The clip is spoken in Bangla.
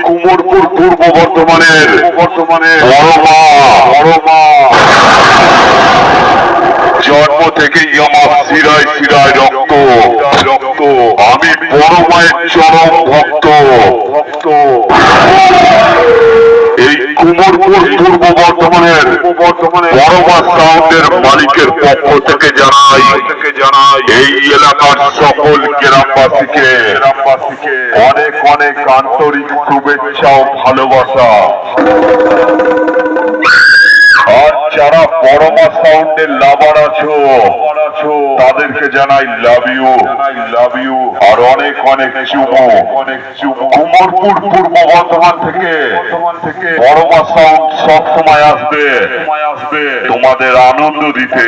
কুমোরপুর পূর্ব বর্ধমানের বড় মা জন্ম থেকেই আমার শিরায় শিরায় রক্ত। আমি বড় মায়ের চরম ভক্ত। এই কুমোরপুর পূর্ব বর্ধমানের বড় মা সাউন্ডের মালিকের পক্ষ থেকে জানাই এই এলাকার সকল গ্রামবাসীকে অনেক অনেক আন্তরিক শুভেচ্ছা ও ভালোবাসা। আর যারা বড় মা সাউন্ডের লাভার আছো তাদেরকে জানাই লাভ ইউ আর অনেক অনেক চুমো। কুমোরপুর পূর্ব বর্ধমান থেকে বড় মা সাউন্ড সব সময় আসবে তোমাদের আনন্দ দিতে।